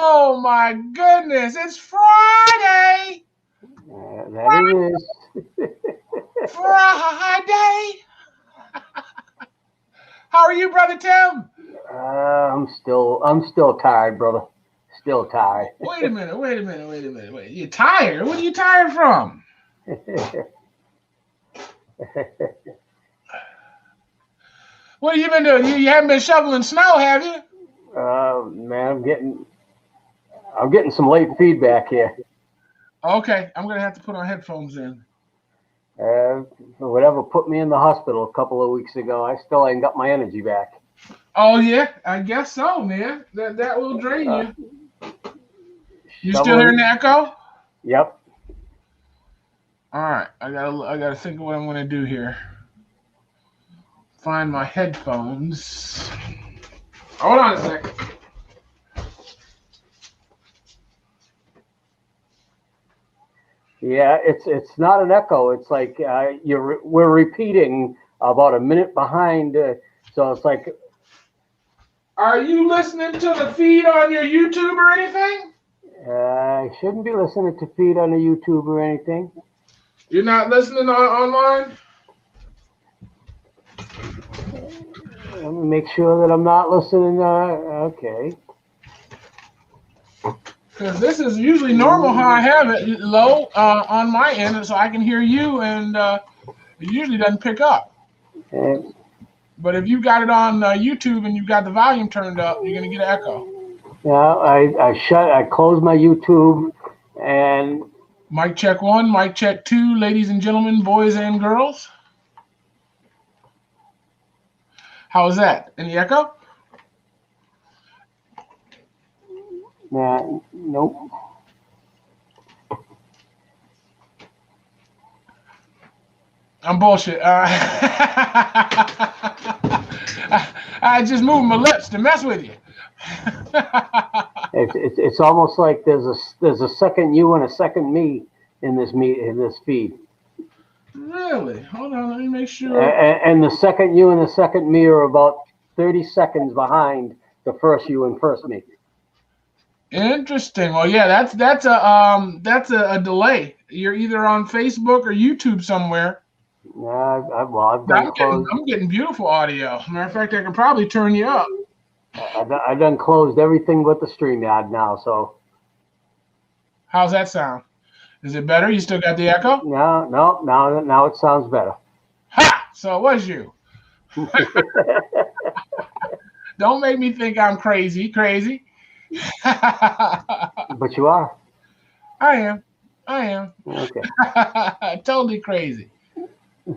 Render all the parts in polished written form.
Oh my goodness, it's Friday! That it is. Friday! How are you, Brother Tim? I'm still tired, brother. Still tired. Wait a minute. You tired? What are you tired from? What have you been doing? You haven't been shoveling snow, have you? Man, I'm getting some late feedback here. Okay, I'm gonna have to put on headphones in. Whatever put me in the hospital a couple of weeks ago, I still ain't got my energy back. Oh yeah, I guess so, man. That will drain Uh, you. You still hearing the Shoveling. echo? Yep. All right, I gotta think of what I'm gonna do here. Find my headphones. Hold on a second. Yeah, it's not an echo. It's like we're repeating about a minute behind. So it's like Are you listening to the feed on your YouTube or anything? I shouldn't be listening to feed on the YouTube or anything. You're not listening online? Let me make sure that I'm not listening. Okay. Because this is usually normal how I have it low on my end, so I can hear you, and it usually doesn't pick up. And, But if you've got it on YouTube and you've got the volume turned up, you're gonna get an echo. yeah, I closed my YouTube, and Mic check 1, mic check 2, ladies and gentlemen, boys and girls. How is that? Any echo? nope. I'm bullshit. I just moved my lips to mess with you. It's almost like there's a second you and a second me in this feed. Really? Hold on, let me make sure. And the second you and the second me are about 30 seconds behind the first you and first me. Interesting. Well, yeah, that's a delay. You're either on Facebook or YouTube somewhere. I've done closed. I'm getting beautiful audio. Matter of fact, I can probably turn you up. I've done closed everything but the StreamYard now. So how's that sound? Is it better? You still got the echo? No. Now it sounds better. Ha! So it was you. Don't make me think I'm crazy. But you are. I am. Okay. Totally crazy.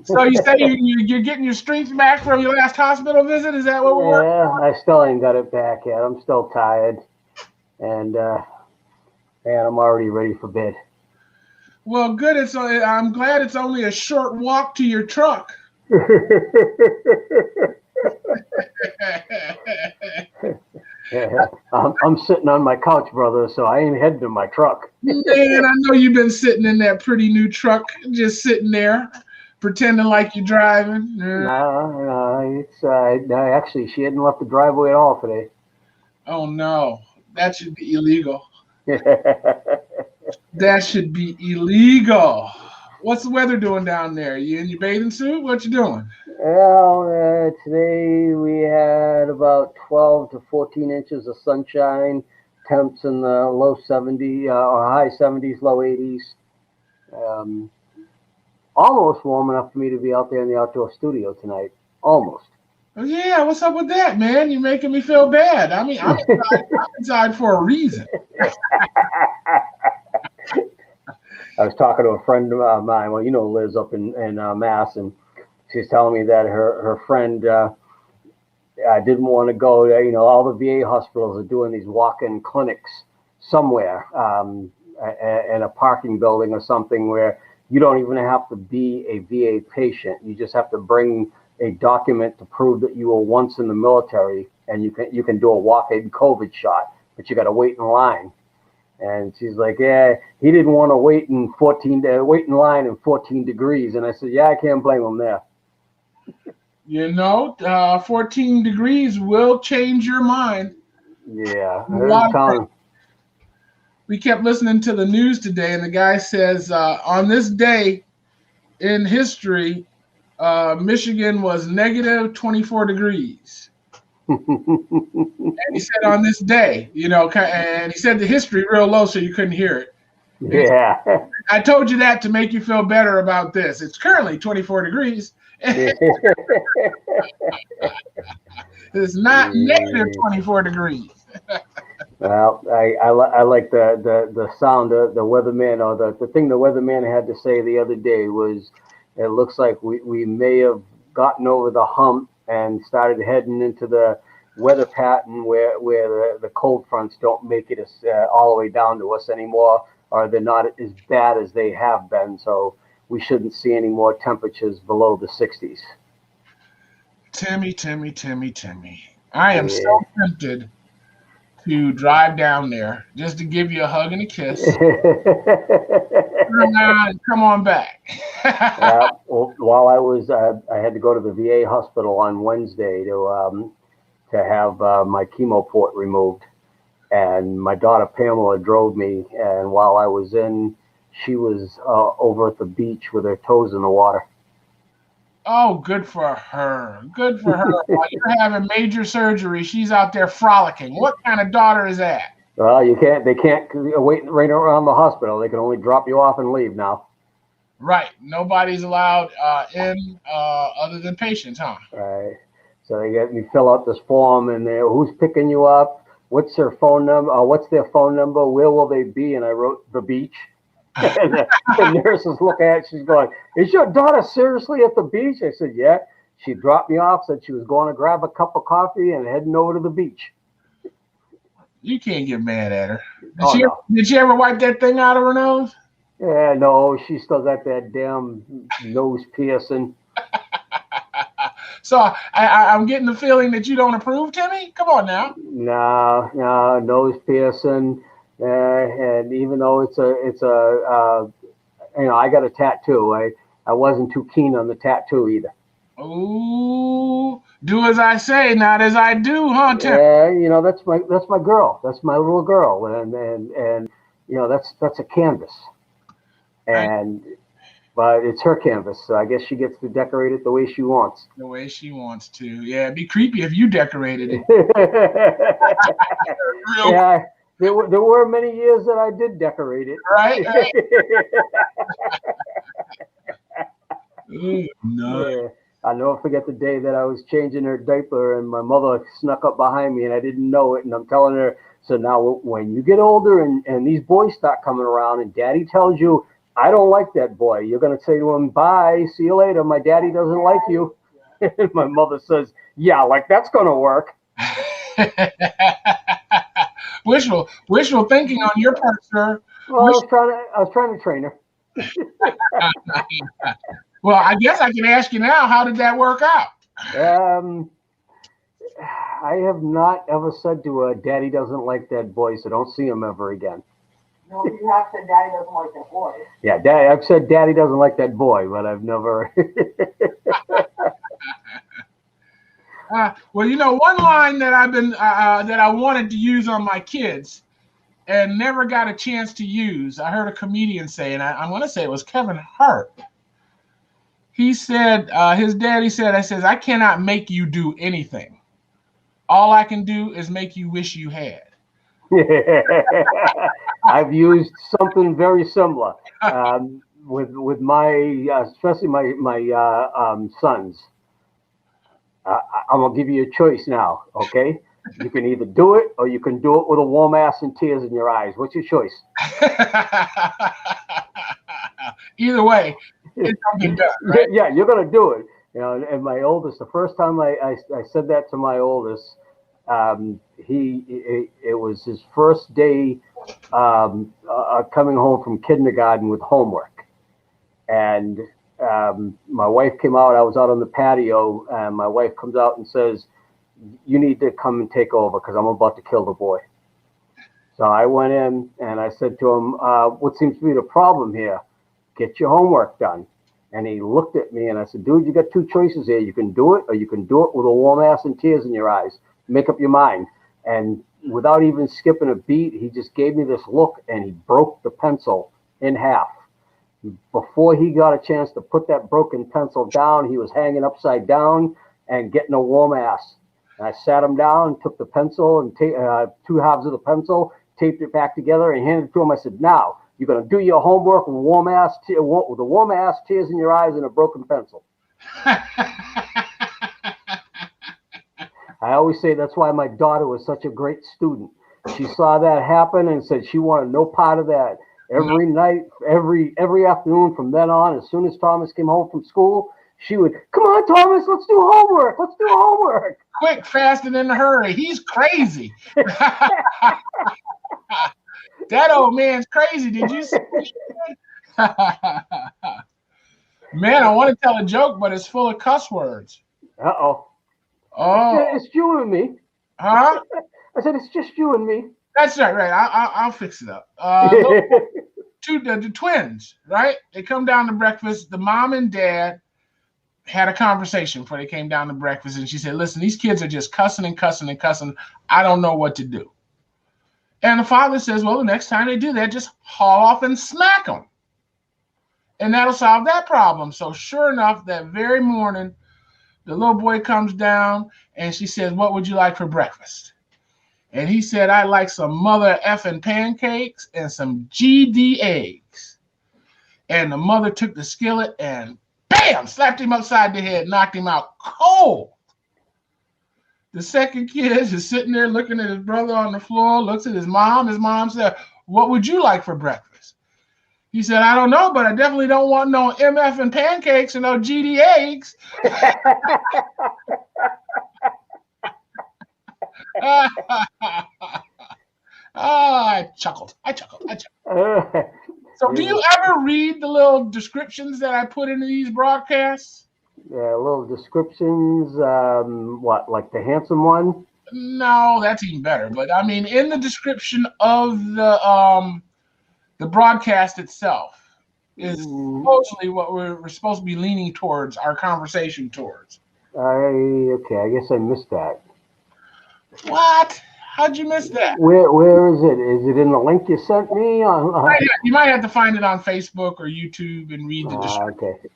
So you say you're getting your strength back from your last hospital visit? Is that what we're? Yeah, I still ain't got it back yet. I'm still tired, and I'm already ready for bed. Well, good. I'm glad it's only a short walk to your truck. Yeah, I'm sitting on my couch, brother, so I ain't heading to my truck. Man, I know you've been sitting in that pretty new truck, just sitting there, pretending like you're driving. No, actually, she hadn't left the driveway at all today. Oh no, that should be illegal. That should be illegal. What's the weather doing down there? You in your bathing suit? What you doing? Well, today we had about 12 to 14 inches of sunshine, temps in the low 70s or high 70s, low 80s. Almost warm enough for me to be out there in the outdoor studio tonight. Almost. Oh yeah, what's up with that, man? You're making me feel bad. I mean, I'm inside for a reason. I was talking to a friend of mine, well, Liz up in Mass, and she's telling me that her friend didn't want to go. All the VA hospitals are doing these walk-in clinics somewhere in a parking building or something where you don't even have to be a VA patient. You just have to bring a document to prove that you were once in the military, and you can do a walk-in COVID shot, but you got to wait in line. And she's like, yeah, he didn't want to wait in line in 14 degrees. And I said, yeah, I can't blame him there. 14 degrees will change your mind. Yeah. we kept listening to the news today, and the guy says on this day in history, Michigan was negative 24 degrees. And he said on this day, and he said the history real low so you couldn't hear it. Yeah. I told you that to make you feel better about this. It's currently 24 degrees. It's not negative 24 degrees. Well, I like the sound of the weatherman, or the thing the weatherman had to say the other day was, it looks like we may have gotten over the hump and started heading into the weather pattern where the cold fronts don't make it all the way down to us anymore, or they're not as bad as they have been. So we shouldn't see any more temperatures below the 60s. Timmy. I am so tempted to drive down there just to give you a hug and a kiss. Come on back. While I was, I had to go to the VA hospital on Wednesday to have my chemo port removed, and my daughter Pamela drove me. And while I was in, she was over at the beach with her toes in the water. Oh, good for her. Good for her. While you're having major surgery, she's out there frolicking. What kind of daughter is that? Well, they can't wait right around the hospital. They can only drop you off and leave now. Right. Nobody's allowed in other than patients, huh? Right. So they get you fill out this form, and who's picking you up? What's their phone number? What's their phone number? Where will they be? And I wrote the beach. And the nurses look at it. She's going, "Is your daughter seriously at the beach?" I said, "Yeah." She dropped me off, said she was going to grab a cup of coffee and heading over to the beach. You can't get mad at her. No. Did she ever wipe that thing out of her nose? Yeah, no, she still got that damn nose piercing. So I'm getting the feeling that you don't approve, Timmy? Come on now. No, nose piercing. And even though it's a I got a tattoo. I wasn't too keen on the tattoo either. Ooh, do as I say, not as I do, huh, Tim? Yeah, that's my girl. That's my little girl, and that's a canvas, but it's her canvas, so I guess she gets to decorate it the way she wants. The way she wants to. Yeah, it'd be creepy if you decorated it. Yeah. There were many years that I did decorate it. Right. Ooh, no. Yeah. I'll never forget the day that I was changing her diaper and my mother snuck up behind me and I didn't know it. And I'm telling her, so now when you get older and these boys start coming around and daddy tells you, "I don't like that boy," you're going to say to him, "Bye, see you later. My daddy doesn't like you." And my mother says, "Yeah, like that's going to work." Wishful thinking on your part, sir. Well, I was trying to train her. Well, I guess I can ask you now, how did that work out? I have not ever said to her, "Daddy doesn't like that boy, so don't see him ever again." No, you have said Daddy doesn't like that boy. Yeah, I've said Daddy doesn't like that boy, but I've never. Well, one line that that I wanted to use on my kids and never got a chance to use. I heard a comedian say, and I want to say it was Kevin Hart. He said, his daddy said, "I cannot make you do anything. All I can do is make you wish you had." I've used something very similar with my, especially my sons. I'm gonna give you a choice now, okay? You can either do it or you can do it with a warm ass and tears in your eyes. What's your choice? Either way, it's gonna get done, right? Yeah, you're gonna do it. And my oldest, the first time I said that to my oldest, it was his first day coming home from kindergarten with homework, and my wife came out. I was out on the patio, and my wife comes out and says, "You need to come and take over because I'm about to kill the boy." So I went in and I said to him, "What seems to be the problem here? Get your homework done." And he looked at me and I said, "Dude, you got two choices here. You can do it or you can do it with a warm ass and tears in your eyes. Make up your mind." And without even skipping a beat, he just gave me this look and he broke the pencil in half. Before he got a chance to put that broken pencil down, he was hanging upside down and getting a warm ass. And I sat him down, took the pencil and two halves of the pencil, taped it back together, and handed it to him. I said, "Now you're gonna do your homework with a warm ass, tears in your eyes, and a broken pencil." I always say that's why my daughter was such a great student. She saw that happen and said she wanted no part of that. Every night, every afternoon from then on, as soon as Thomas came home from school, she would, "Come on, Thomas, let's do homework. Let's do homework." Quick, fast, and in a hurry. He's crazy. That old man's crazy. Did you see? Man, I want to tell a joke, but it's full of cuss words. Uh-oh. Oh. It's you and me. Huh? I said, it's just you and me. That's right. I'll fix it up. The twins, right? They come down to breakfast. The mom and dad had a conversation before they came down to breakfast, and she said, "Listen, these kids are just cussing and cussing and cussing. I don't know what to do." And the father says, "Well, the next time they do that, just haul off and smack them. And that'll solve that problem." So sure enough, that very morning, the little boy comes down and she says, "What would you like for breakfast?" And he said, "I'd like some mother effing pancakes and some GD eggs." And the mother took the skillet and bam, slapped him upside the head, knocked him out cold. The second kid is sitting there looking at his brother on the floor, looks at his mom. His mom said, "What would you like for breakfast?" He said, "I don't know, but I definitely don't want no MF and pancakes and no GD eggs." I chuckled. So do you ever read the little descriptions that I put into these broadcasts? Little descriptions, what, like the handsome one? No, that's even better. But I mean, in the description of the broadcast itself is mostly what we're supposed to be leaning towards, our conversation towards. Okay, I guess I missed that. What? How'd you miss that? Where is it? Is it in the link you sent me? You might have to find it on Facebook or YouTube and read the description. Okay.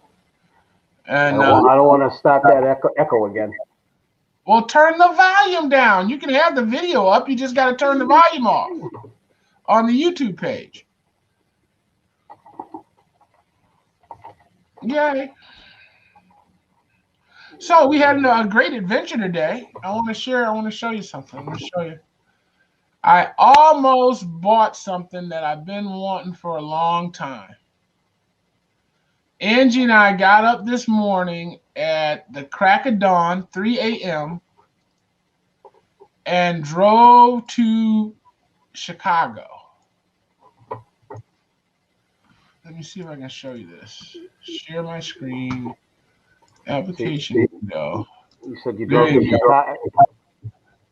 And I don't want to start that echo again. Well, turn the volume down. You can have the video up. You just got to turn the volume off on the YouTube page. Yay. So we had a great adventure today. I want to show you something. I'm going to show you. I almost bought something that I've been wanting for a long time. Angie and I got up this morning at the crack of dawn, 3 a.m., and drove to Chicago. Let me see if I can show you this. Share my screen. Application window. You said you drove to Chicago.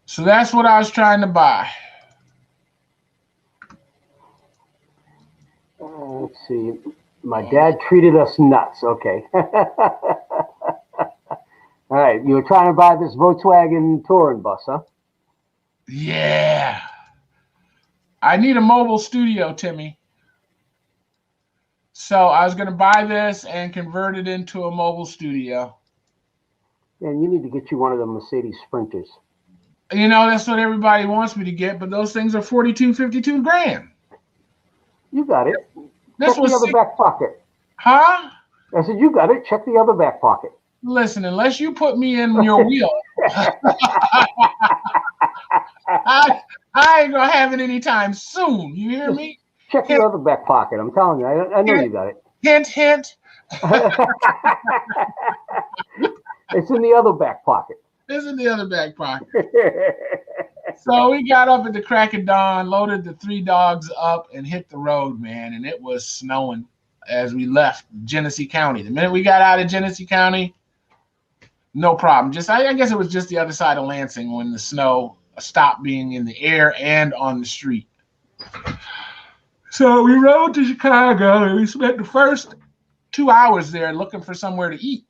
So that's what I was trying to buy. Let's see. My dad treated us nuts. Okay. All right. You were trying to buy this Volkswagen touring bus, huh? Yeah. I need a mobile studio, Timmy. So I was going to buy this and convert it into a mobile studio. And you need to get you one of the Mercedes Sprinters. You know, that's what everybody wants me to get, but those things are 42, 52 grand. You got it. This Check the other back pocket. Huh? I said, you got it. Check the other back pocket. Listen, unless you put me in your wheel, I ain't going to have it anytime soon. You hear me? Check the other back pocket. I'm telling you. I know you got it. Hint, hint. It's in the other back pocket. It's in the other back pocket. So we got up at the crack of dawn, loaded the 3 dogs up, and hit the road, man. And it was snowing as we left Genesee County. The minute we got out of Genesee County, no problem. I guess it was just the other side of Lansing when the snow stopped being in the air and on the street. So we rode to Chicago, and we spent the first 2 hours there looking for somewhere to eat.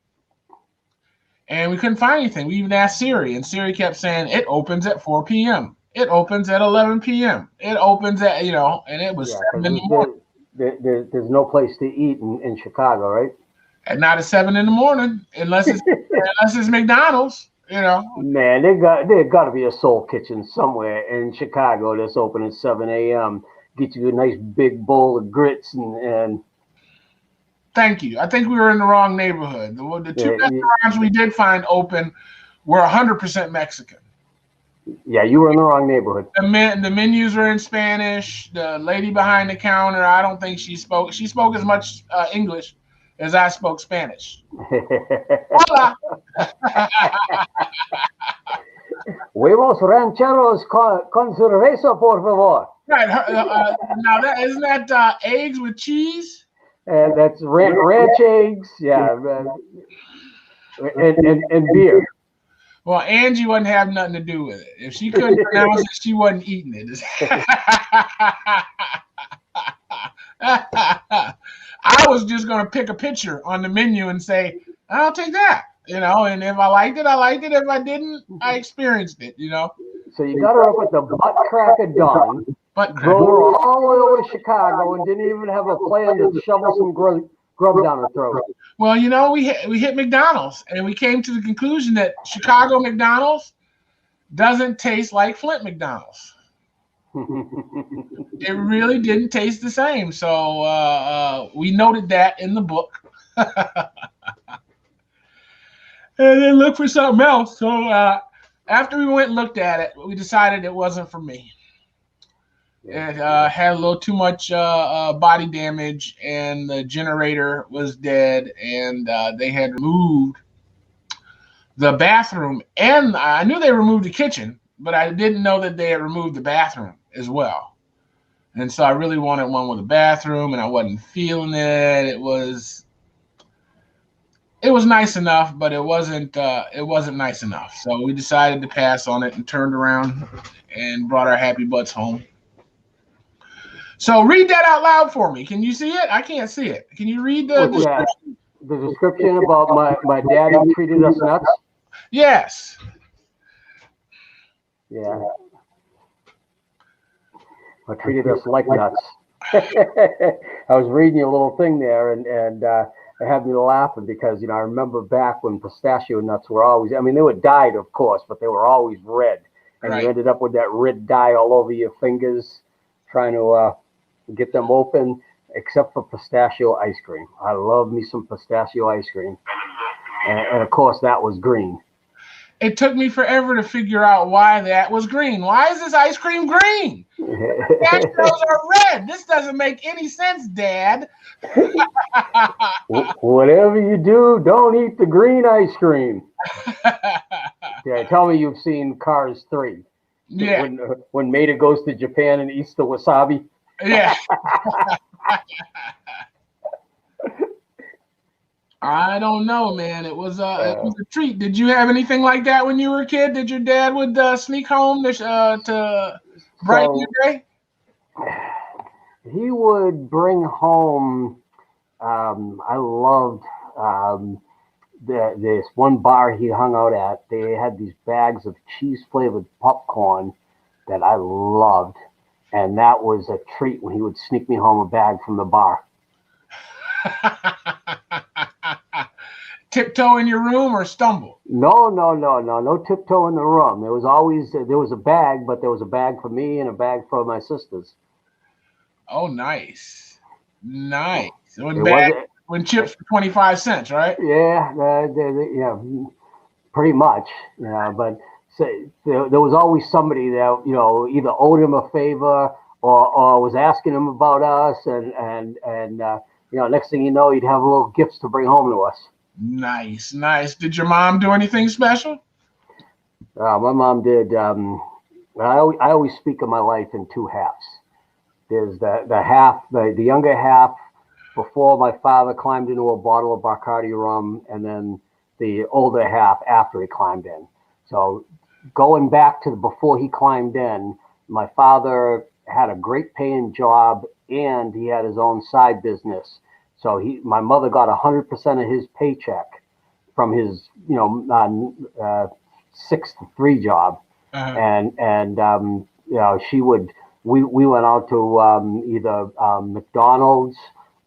And we couldn't find anything. We even asked Siri, and Siri kept saying, it opens at 4 p.m. It opens at 11 p.m. It opens at, and it was Yeah, 7 in the morning. there's no place to eat in Chicago, right? And not at 7 in the morning, unless it's McDonald's, Man, there got to be a soul kitchen somewhere in Chicago that's open at 7 a.m. Get you a nice big bowl of grits and Thank you. I think we were in the wrong neighborhood. The two yeah, restaurants we did find open were 100% Mexican. yeah, you were in the wrong neighborhood. The menus were in Spanish. The lady behind the counter, I don't think she spoke. She spoke as much English as I spoke Spanish. Hola. Huevos rancheros con cerveza, por favor. Right. Now that isn't that eggs with cheese? That's ranch eggs, yeah, and beer. Well, Angie wouldn't have nothing to do with it. If she couldn't pronounce it, she wasn't eating it. I was just going to pick a picture on the menu and say, I'll take that, and if I liked it, I liked it. If I didn't, I experienced it, So you got her up at the butt crack of dawn, drove her all the way over to Chicago, and didn't even have a plan to shovel some grub down her throat. Well, we hit McDonald's, and we came to the conclusion that Chicago McDonald's doesn't taste like Flint McDonald's. It really didn't taste the same. So we noted that in the book. And then looked for something else. So after we went and looked at it, we decided it wasn't for me. It had a little too much body damage, and the generator was dead, and they had removed the bathroom. And I knew they removed the kitchen, but I didn't know that they had removed the bathroom as well. And so I really wanted one with a bathroom, and I wasn't feeling it. It was nice enough, but it wasn't nice enough. So we decided to pass on it and turned around and brought our happy butts home. So read that out loud for me. Can you see it? I can't see it. Can you read the description? The description about my dad who treated us nuts? Yes. Yeah. I treated us like nuts. I was reading a little thing there, and it had me laughing because, I remember back when pistachio nuts were always, they were dyed, of course, but they were always red. And Right. You ended up with that red dye all over your fingers trying to get them open, except for pistachio ice cream. I love me some pistachio ice cream. And of course, that was green. It took me forever to figure out why that was green. Why is this ice cream green? Pistachios are red. This doesn't make any sense, Dad. Whatever you do, don't eat the green ice cream. Yeah, tell me you've seen Cars 3. Yeah. When Maida goes to Japan and eats the wasabi. Yeah. I don't know, man. It was a treat. Did you have anything like that when you were a kid? Did your dad would sneak home to brighten your day? He would bring home. I loved this one bar he hung out at. They had these bags of cheese flavored popcorn that I loved, and that was a treat when he would sneak me home a bag from the bar. Tiptoe in your room or stumble? No tiptoe in the room. There was a bag, but there was a bag for me and a bag for my sisters. Oh, nice. When chips for 25 cents, right? Yeah, pretty much. But there was always somebody that either owed him a favor or was asking him about us, and next thing you know, he'd have little gifts to bring home to us. Nice. Did your mom do anything special? My mom did. I always speak of my life in two halves. There's the younger half before my father climbed into a bottle of Bacardi rum, and then the older half after he climbed in. So going back to before he climbed in, my father had a great paying job and he had his own side business. So my mother got 100% of his paycheck from his 6 to 3 job. Uh-huh. and she would. We went out to either McDonald's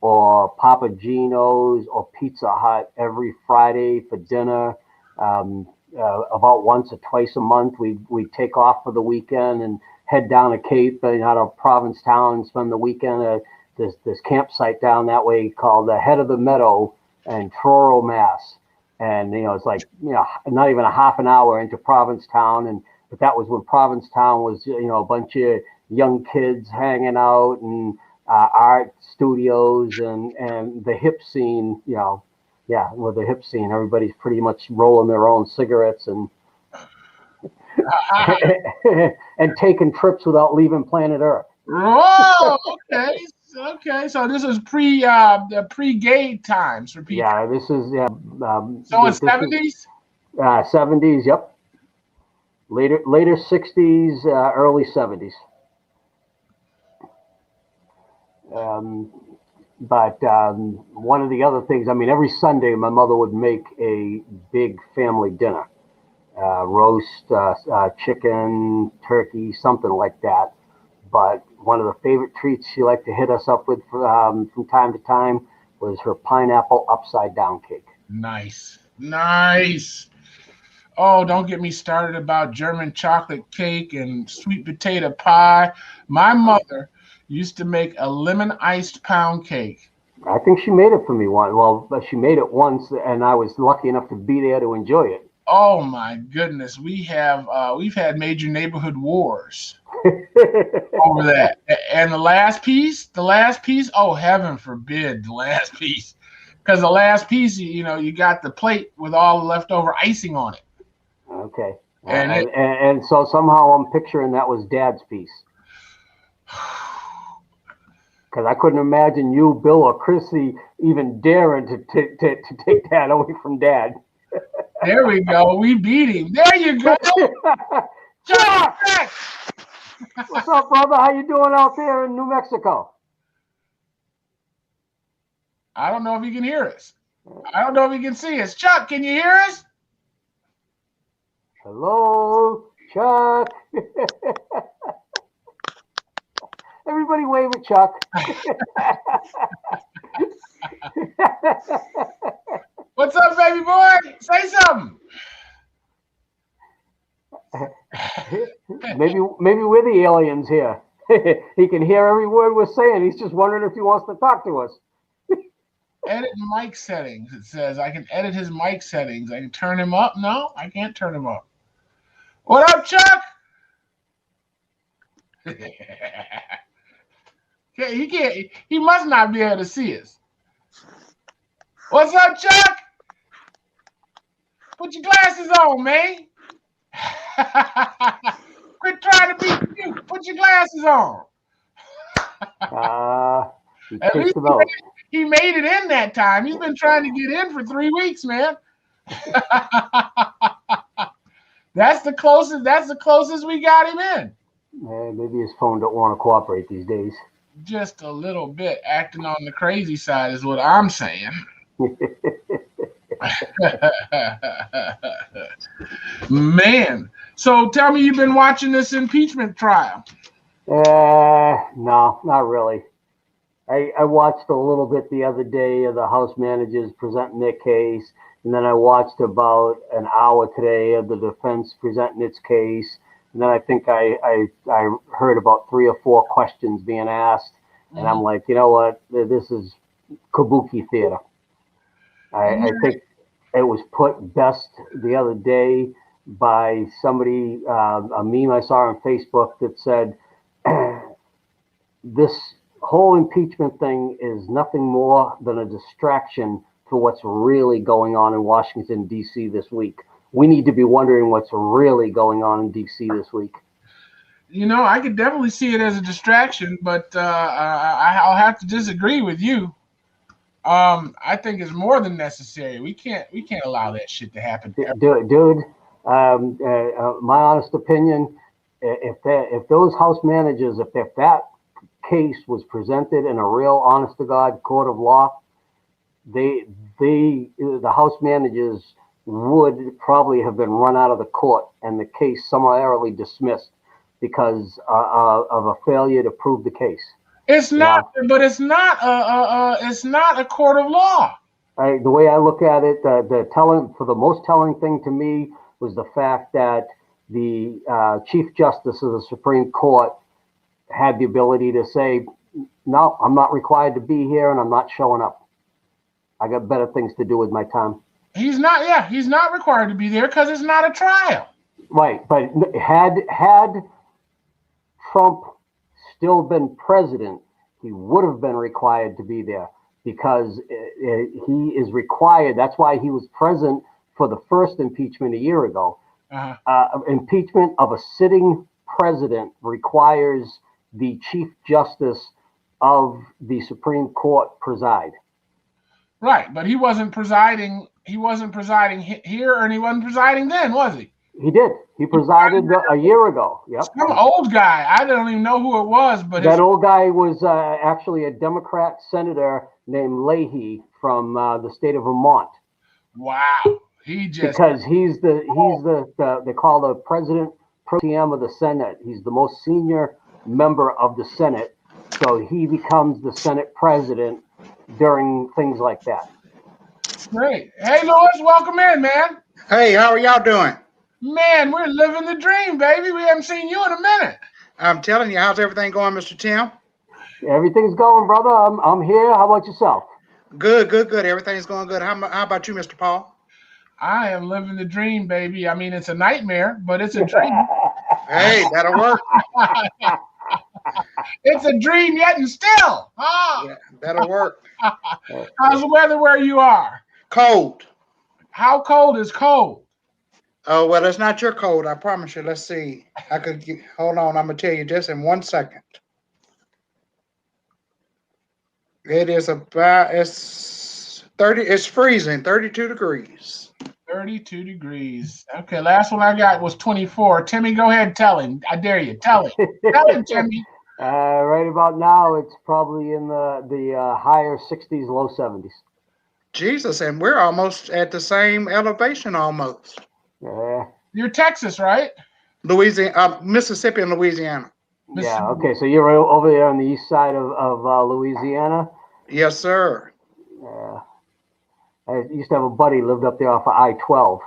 or Papa Gino's or Pizza Hut every Friday for dinner. About once or twice a month, we'd take off for the weekend and head down a Cape out of Provincetown and spend the weekend at this campsite down that way called the Head of the Meadow in Truro, Mass. And it's like not even a half an hour into Provincetown, but that was when Provincetown was a bunch of young kids hanging out and art studios and the hip scene. With the hip scene, everybody's pretty much rolling their own cigarettes and and taking trips without leaving planet Earth. Oh, okay. Okay, so this is the pre-gay times for people. Yeah, this is So in 70s? 70s, yep. Later 60s, early 70s. But one of the other things, every Sunday my mother would make a big family dinner, roast, chicken, turkey, something like that. But one of the favorite treats she liked to hit us up with from time to time was her pineapple upside down cake. Nice. Oh, don't get me started about German chocolate cake and sweet potato pie. My mother used to make a lemon iced pound cake. I think she made it for me once. Well, she made it once, and I was lucky enough to be there to enjoy it. Oh my goodness, we've had major neighborhood wars over that. And the last piece, oh heaven forbid the last piece, because the last piece, you got the plate with all the leftover icing on it. Okay, and so somehow I'm picturing that was Dad's piece. Because I couldn't imagine you, Bill, or Chrissy even daring to take that away from Dad. There we go. We beat him. There you go. Chuck! What's up, brother? How you doing out there in New Mexico? I don't know if he can hear us. I don't know if he can see us. Chuck, can you hear us? Hello, Chuck. Everybody wave at Chuck. What's up, baby boy? Say something. Maybe we're the aliens here. He can hear every word we're saying. He's just wondering if he wants to talk to us. Edit mic settings. It says I can edit his mic settings. I can turn him up. No, I can't turn him up. What up, Chuck? He can't. He must not be able to see us. What's up, Chuck? Put your glasses on, man. Quit trying to be cute. Put your glasses on. At least he made it in that time. He's been trying to get in for 3 weeks, man. That's the closest we got him in. Maybe his phone don't want to cooperate these days. Just a little bit. Acting on the crazy side is what I'm saying. Man. So tell me, you've been watching this impeachment trial. No, not really. I watched a little bit the other day of the House managers presenting their case, and then I watched about an hour today of the defense presenting its case, and then I think I heard about 3 or 4 questions being asked, and I'm like, you know what, this is kabuki theater. I think it was put best the other day by somebody, a meme I saw on Facebook that said, this whole impeachment thing is nothing more than a distraction for what's really going on in Washington, D.C. this week. We need to be wondering what's really going on in D.C. this week. I could definitely see it as a distraction, but I'll have to disagree with you. I think it's more than necessary. We can't allow that shit to happen. Dude, my honest opinion, if those House managers, if that case was presented in a real honest to God court of law, the House managers would probably have been run out of the court and the case summarily dismissed because of a failure to prove the case. It's You not, know, but it's not a court of law. the way I look at it, the most telling thing to me was the fact that the Chief Justice of the Supreme Court had the ability to say, no, I'm not required to be here and I'm not showing up. I got better things to do with my time. He's not required to be there because it's not a trial. Right, but had Trump still been president, he would have been required to be there because he is required. That's why he was present for the first impeachment a year ago. Impeachment of a sitting president requires the Chief Justice of the Supreme Court preside. Right, but he wasn't presiding. He wasn't presiding here, and he wasn't presiding then, was he? He did. He presided a year ago. Yep. Some old guy. I don't even know who it was, but that old guy was actually a Democrat senator named Leahy from the state of Vermont. Wow, because he's the they call the president pro tem of the Senate. He's the most senior member of the Senate, so he becomes the Senate president during things like that. Great. Hey, Louis, welcome in, man. Hey, how are y'all doing? Man, we're living the dream, baby. We haven't seen you in a minute. I'm telling you, how's everything going, Mr. Tim? Everything's going, brother. I'm here. How about yourself? Good. Everything's going good. How about you, Mr. Paul? I am living the dream, baby. I mean, it's a nightmare, but it's a dream. Hey, that'll work. It's a dream yet and still. Yeah, that'll work. How's the weather where you are? Cold. How cold is cold? Oh, well, it's not your cold, I promise you. Let's see. Hold on, I'm going to tell you just in 1 second. It's 30, it's freezing, 32 degrees. 32 degrees. Okay, last one I got was 24. Timmy, go ahead and tell him. I dare you. Tell him. Tell him, Timmy. Right about now, it's probably in the higher 60s, low 70s. Jesus, and we're almost at the same elevation almost. Yeah. You're Texas, right? Louisiana, Mississippi and Louisiana. Yeah, okay, so you're over there on the east side of Louisiana? Yes, sir. Yeah. I used to have a buddy who lived up there off of I-12.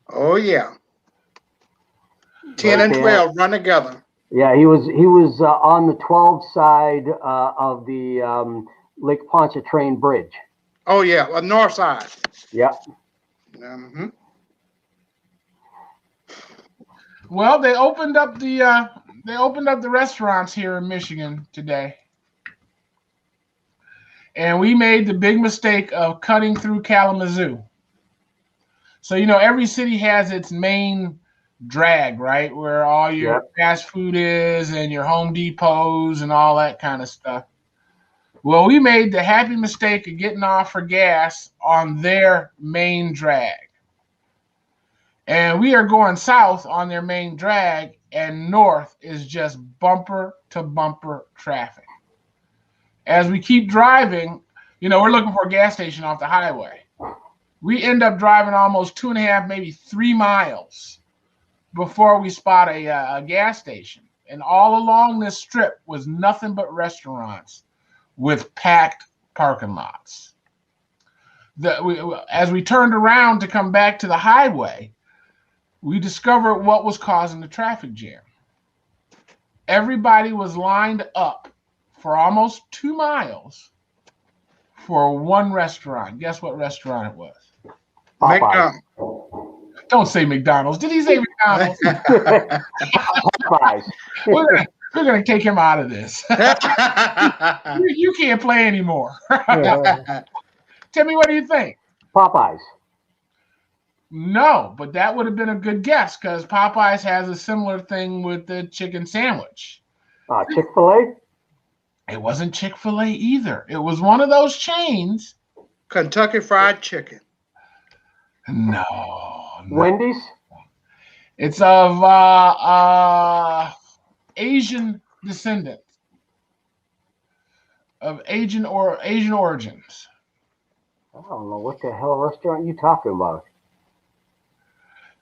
Oh, yeah. 10 and 12 run together. Yeah, he was on the 12 side of the Lake Pontchartrain Bridge. Oh, yeah, north side. Yep. Mm-hmm. Well, they opened up the restaurants here in Michigan today. And we made the big mistake of cutting through Kalamazoo. So, every city has its main drag, right? Where all your fast food is and your Home Depots and all that kind of stuff. Well, we made the happy mistake of getting off for gas on their main drag. And we are going south on their main drag, and north is just bumper to bumper traffic. As we keep driving, we're looking for a gas station off the highway. We end up driving almost 2.5, maybe 3 miles before we spot a gas station. And all along this strip was nothing but restaurants with packed parking lots. As we turned around to come back to the highway, we discovered what was causing the traffic jam. Everybody was lined up for almost 2 miles for one restaurant. Guess what restaurant it was? McDonald's. Don't say McDonald's. Did he say McDonald's? Popeyes. We're gonna take him out of this. You can't play anymore. Tell me, what do you think? Popeyes. No, but that would have been a good guess because Popeyes has a similar thing with the chicken sandwich. Chick-fil-A? It wasn't Chick-fil-A either. It was one of those chains. Kentucky Fried Chicken. No. Wendy's? It's of Asian descendants, of Asian origins. I don't know what the hell restaurant you talking about.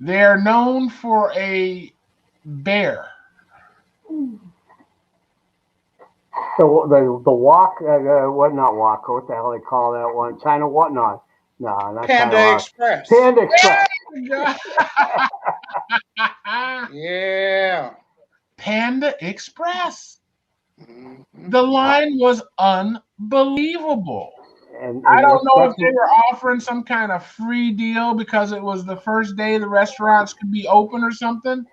They're known for a bear. The walk, what not walk? What the hell they call that one? China what? No, not China Panda walk. Express. Panda Express. Yeah. Panda Express. Mhm. The line was unbelievable. And I don't know if they especially- were offering some kind of free deal because it was the first day the restaurants could be open or something.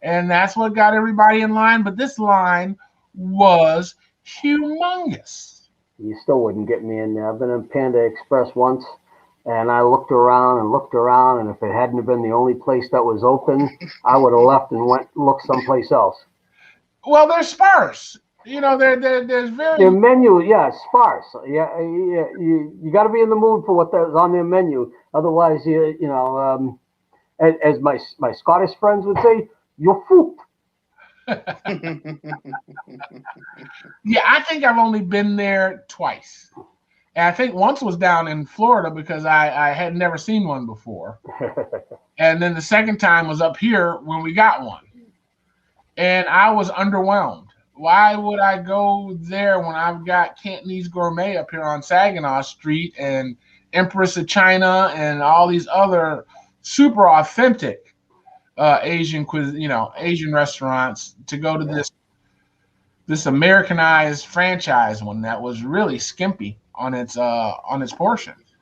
And that's what got everybody in line. But this line was humongous. You still wouldn't get me in there. I've been in Panda Express once, and I looked around, and if it hadn't have been the only place that was open, I would have left and went looked someplace else. Well, they're sparse. You know, there's very Their menu, yeah, is sparse. Yeah, you got to be in the mood for what there's on their menu. Otherwise, as my Scottish friends would say, you're fooped. Yeah, I think I've only been there twice. And I think once was down in Florida because I had never seen one before. And then the second time was up here when we got one. And I was underwhelmed. Why would I go there when I've got Cantonese Gourmet up here on Saginaw Street and Empress of China and all these other super authentic Asian Asian restaurants to go to this Americanized franchise one that was really skimpy on its portions.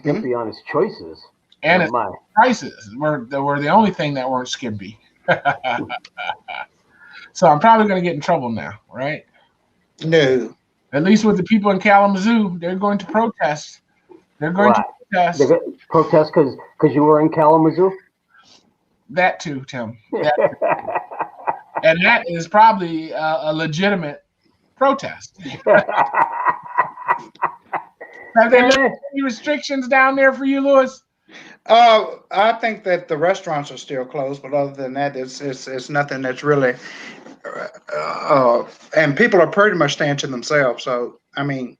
Skimpy on his choices. And Oh, its my. prices were the only thing that weren't skimpy. So I'm probably going to get in trouble now, right? No. At least with the people in Kalamazoo, they're going to protest. They're going to protest. They protest because you were in Kalamazoo? That too, Tim. And that is probably a legitimate protest. Have they left any restrictions down there for you, Lewis? I think that the restaurants are still closed, but other than that, it's nothing that's really. And people are pretty much staying to themselves. So I mean,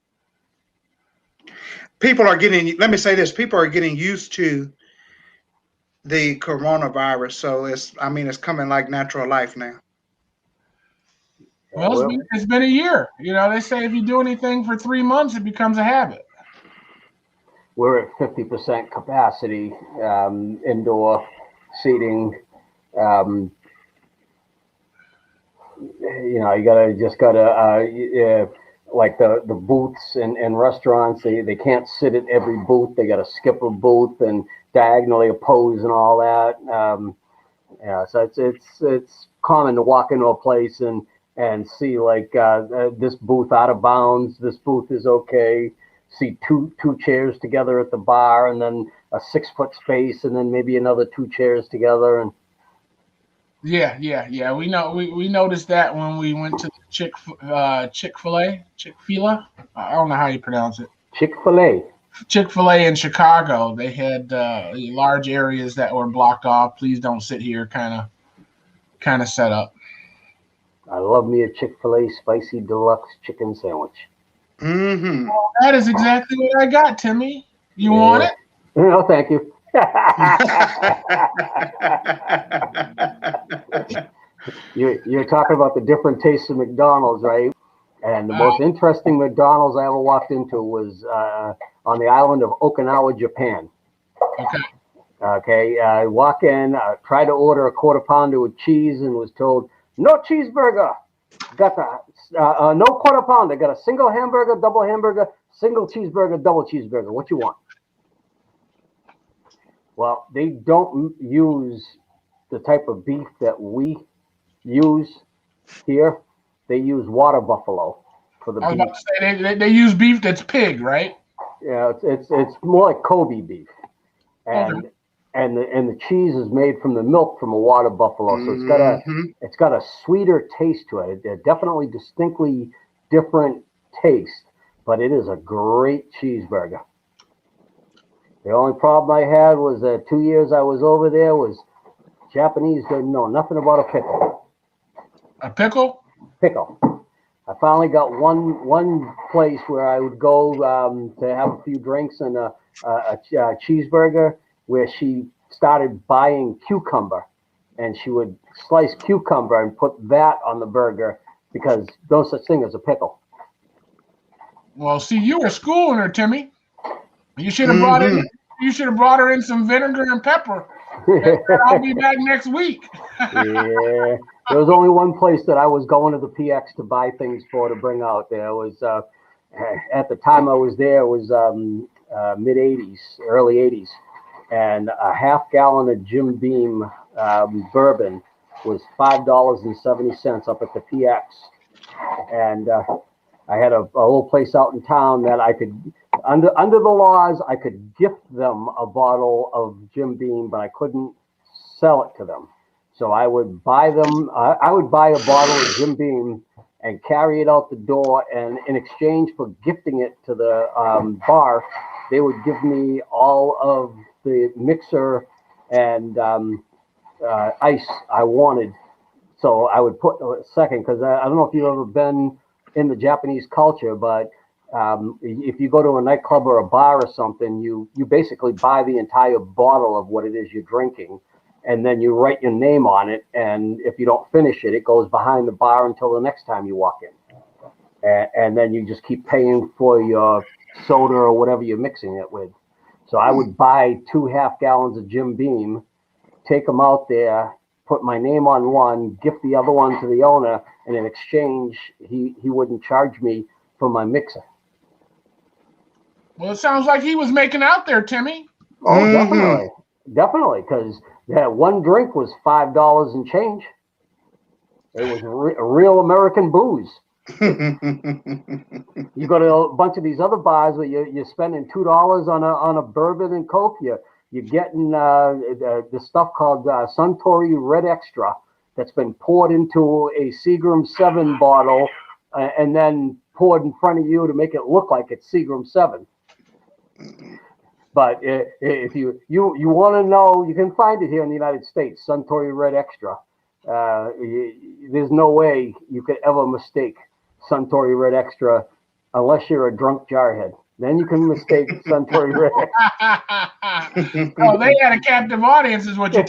people are getting. Let me say this: people are getting used to the coronavirus. So it's coming like natural life now. Well, it's been a year. You know, they say if you do anything for 3 months, it becomes a habit. We're at 50% capacity, indoor seating. You gotta like the booths in restaurants. They can't sit at every booth. They gotta skip a booth and diagonally oppose and all that. So it's common to walk into a place and see like this booth out of bounds. This booth is okay. See two chairs together at the bar, and then a 6-foot space, and then maybe another 2 chairs together. And Yeah. We know we noticed that when we went to the Chick-fil-A. I don't know how you pronounce it. Chick-fil-A. Chick-fil-A in Chicago. They had large areas that were blocked off. Please don't sit here. Kind of set up. I love me a Chick-fil-A spicy deluxe chicken sandwich. Mm-hmm. Well, that is exactly what I got, Timmy. You want it? No, thank you. You're talking about the different tastes of McDonald's, right? And the most interesting McDonald's I ever walked into was on the island of Okinawa, Japan. Okay. I walk in, try to order a quarter pounder with cheese, and was told no cheeseburger. Got the no quarter pounder. Got a single hamburger, double hamburger, single cheeseburger, double cheeseburger. What you want? Well, they don't use the type of beef that we use here. They use water buffalo for the beef. I was about to say they use beef that's pig, right? Yeah, it's more like Kobe beef, and the cheese is made from the milk from a water buffalo, so it's got a sweeter taste to it. It definitely distinctly different taste, but it is a great cheeseburger. The only problem I had was that 2 years I was over there was Japanese didn't know nothing about a pickle. A pickle? Pickle. I finally got one place where I would go to have a few drinks and a cheeseburger, where she started buying cucumber, and she would slice cucumber and put that on the burger because no such thing as a pickle. Well, see, you were schooling her, Timmy. You should have brought in. You should have brought her in some vinegar and pepper. And I'll be back next week. Yeah, there was only one place that I was going to the PX to buy things for to bring out. There was at the time I was there, it was mid '80s, early '80s, and a half gallon of Jim Beam bourbon was $5.70 up at the PX, and I had a little place out in town that I could, under the laws, I could gift them a bottle of Jim Beam, but I couldn't sell it to them. So I would buy them. I would buy a bottle of Jim Beam and carry it out the door, and in exchange for gifting it to the bar, they would give me all of the mixer and ice I wanted. So I would put a second, because I don't know if you've ever been in the Japanese culture, but if you go to a nightclub or a bar or something, you basically buy the entire bottle of what it is you're drinking, and then you write your name on it, and if you don't finish it, it goes behind the bar until the next time you walk in. And then you just keep paying for your soda or whatever you're mixing it with. So I would buy 2 half gallons of Jim Beam, take them out there, put my name on one, gift the other one to the owner, and in exchange, he wouldn't charge me for my mixer. Well, it sounds like he was making out there, Timmy. Oh, definitely, because that one drink was $5 and change. It was real American booze. You go to a bunch of these other bars where you're spending $2 on a bourbon and Coke. You're getting the stuff called Suntory Red Extra that's been poured into a Seagram 7 bottle and then poured in front of you to make it look like it's Seagram 7. But if you want to know, you can find it here in the United States, Suntory Red Extra. There's no way you could ever mistake Suntory Red Extra unless you're a drunk jarhead. Then you can mistake Suntory Red Extra. Oh, they had a captive audience, is what you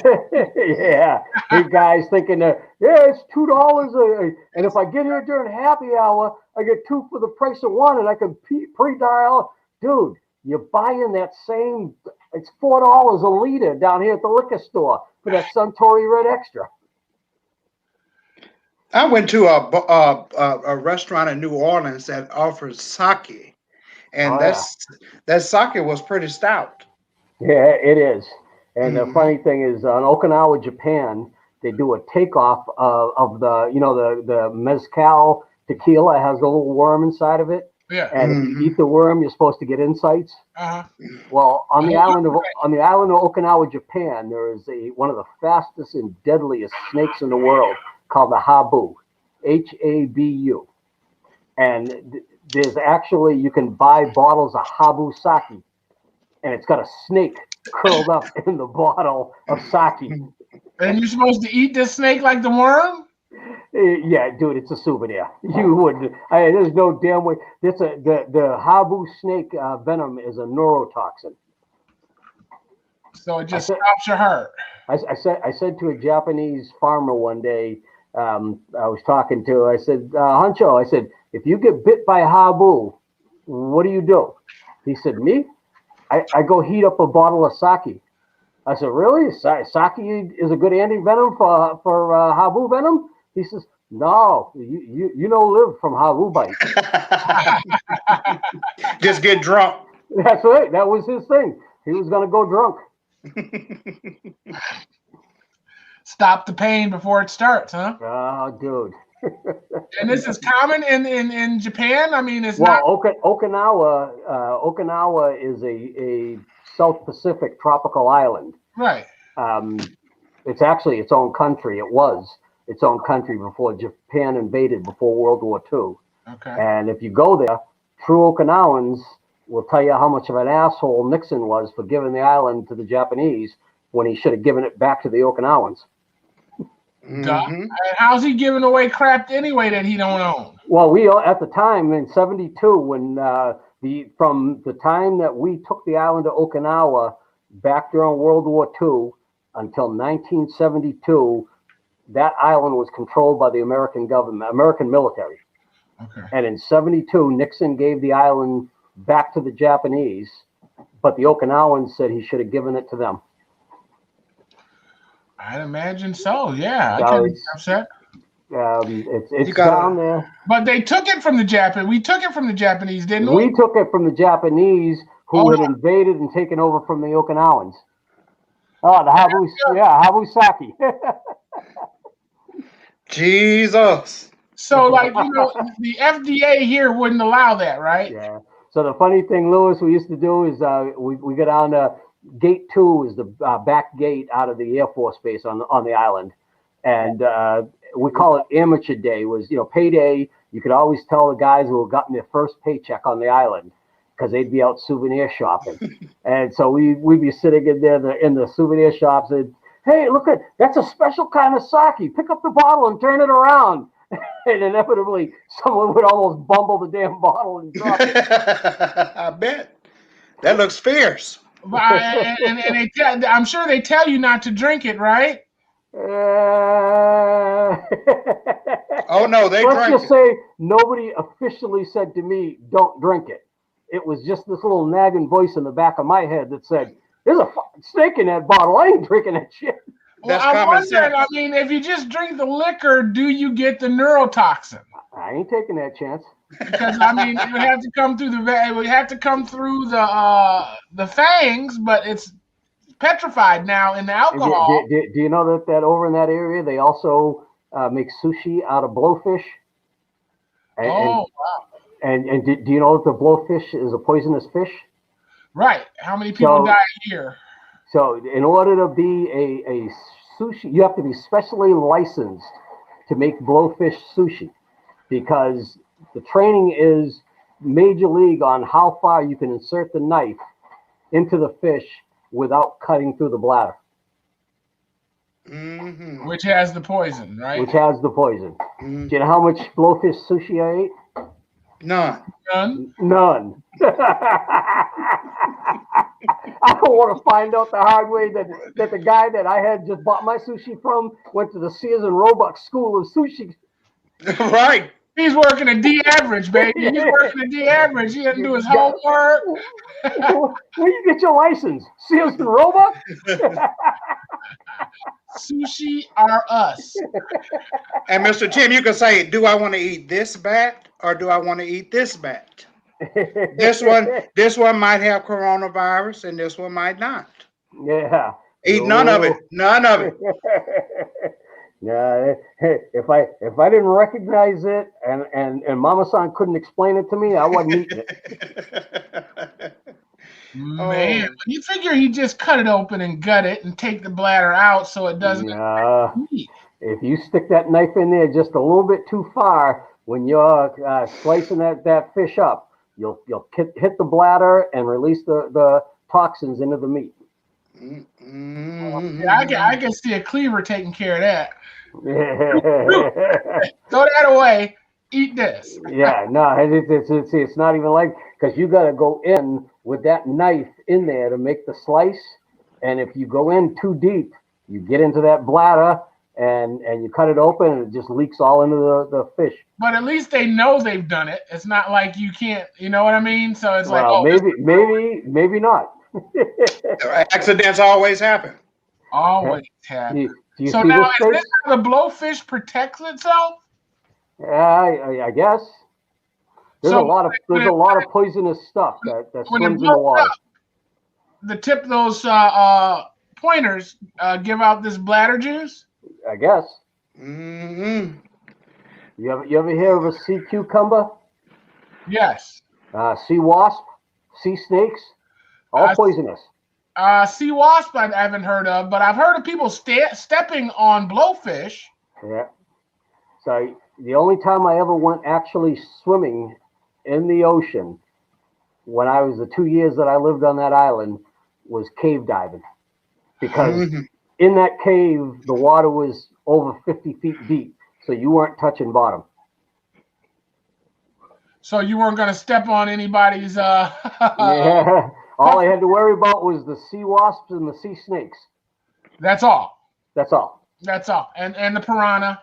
Yeah, these guys thinking, yeah, it's $2, and if I get here during happy hour, I get 2 for the price of 1, and I can pre-dial. Dude, you're buying that same, it's $4 a liter down here at the liquor store for that Suntory Red Extra. I went to a restaurant in New Orleans that offers sake, and that sake was pretty stout. Yeah, it is. And the funny thing is, on Okinawa, Japan, they do a takeoff of the mezcal tequila. It has a little worm inside of it. Yeah. And if you eat the worm, you're supposed to get insights. Well, on the island of Okinawa, Japan, there is one of the fastest and deadliest snakes in the world called the habu, Habu. And there's actually, you can buy bottles of habu sake, and it's got a snake curled up in the bottle of sake. And you're supposed to eat this snake like the worm? Yeah, dude, it's a souvenir. You wouldn't. There's no damn way. The habu snake venom is a neurotoxin. So it just stops your heart. I said to a Japanese farmer one day, I was talking to, I said, Huncho, I said, if you get bit by habu, what do you do? He said, me? I go heat up a bottle of sake. I said, really? Sake is a good anti-venom for habu venom? He says, no, you don't live from habu bite. Just get drunk. That's right. That was his thing. He was going to go drunk. Stop the pain before it starts, huh? Oh, dude. And this is common in Japan? I mean, it's not. Well, Okinawa is a South Pacific tropical island. Right. It's actually its own country. It was its own country before Japan invaded, before World War II. Okay. And if you go there, true Okinawans will tell you how much of an asshole Nixon was for giving the island to the Japanese when he should have given it back to the Okinawans. And how's he giving away crap anyway that he don't own? Well, we at the time in '72, when from the time that we took the island of Okinawa, back during World War II until 1972, that island was controlled by the American government, American military. Okay. And in 72, Nixon gave the island back to the Japanese, but the Okinawans said he should have given it to them. I'd imagine so. Yeah, So I couldn't be upset. It's down there. But they took it from the Japanese. We took it from the Japanese, didn't we? We took it from the Japanese, who had invaded and taken over from the Okinawans. Oh, the Habusaki. Jesus. So, like, the FDA here wouldn't allow that, right? Yeah. So the funny thing, Lewis, we used to do is we go down to Gate 2 is the back gate out of the Air Force Base on the island, and we call it Amateur Day. It was payday. You could always tell the guys who had gotten their first paycheck on the island because they'd be out souvenir shopping, and so we'd be sitting in there in the souvenir shops and, hey, look that's a special kind of sake. Pick up the bottle and turn it around. And inevitably, someone would almost bumble the damn bottle and drop it. I bet. That looks fierce. And I'm sure they tell you not to drink it, right? Oh, no, they Let's drink just say nobody officially said to me, don't drink it. It was just this little nagging voice in the back of my head that said, there's a fucking snake in that bottle. I ain't drinking that shit. Well, I'm wondering, I mean, if you just drink the liquor, do you get the neurotoxin? I ain't taking that chance. Because I mean, it would have to come through the fangs, but it's petrified now in the alcohol. Do you know that over in that area they also make sushi out of blowfish? Wow. And do you know that the blowfish is a poisonous fish? Right. How many people die a year? So in order to be a sushi, you have to be specially licensed to make blowfish sushi, because the training is major league on how far you can insert the knife into the fish without cutting through the bladder. Mm-hmm. Which has the poison, right? Which has the poison. Mm-hmm. Do you know how much blowfish sushi I ate? None. I don't want to find out the hard way that the guy that I had just bought my sushi from went to the Sears and Roebuck School of Sushi. Right. He's working a D average, baby. He's working a D average. He doesn't do his homework. Where you get your license? Sears and Roebuck? Sushi are us. And Mr. Tim, you can say, do I want to eat this bat or do I want to eat this bat? This one might have coronavirus and this one might not. Yeah. Eat none of it. None of it. Yeah. If I didn't recognize it and Mama-san couldn't explain it to me, I wasn't eating it. Man, you figure he just cut it open and gut it and take the bladder out so it doesn't. If you stick that knife in there just a little bit too far when you're slicing that fish up, you'll hit the bladder and release the toxins into the meat. Yeah, I can see a cleaver taking care of that. Throw that away. Eat this. Yeah, no, it's not even like, because you got to go in with that knife in there to make the slice, and if you go in too deep, you get into that bladder and you cut it open and it just leaks all into the fish. But at least they know they've done it. It's not like you can't, you know what I mean? So it's maybe not. Accidents always happen. Always happen. Do you so see now, this is this how the blowfish protects itself? I guess. There's a lot of poisonous stuff that swims in the water. The tip those pointers give out this bladder juice? I guess. Mm-hmm. You ever hear of a sea cucumber? Yes. Sea wasp, sea snakes, all poisonous. Sea wasp I haven't heard of, but I've heard of people stepping on blowfish. Yeah. So the only time I ever went actually swimming in the ocean when I was the 2 years that I lived on that island was cave diving. Because in that cave, the water was over 50 feet deep, so you weren't touching bottom. So you weren't going to step on anybody's... Yeah. All I had to worry about was the sea wasps and the sea snakes. That's all. That's all. That's all. And the piranha.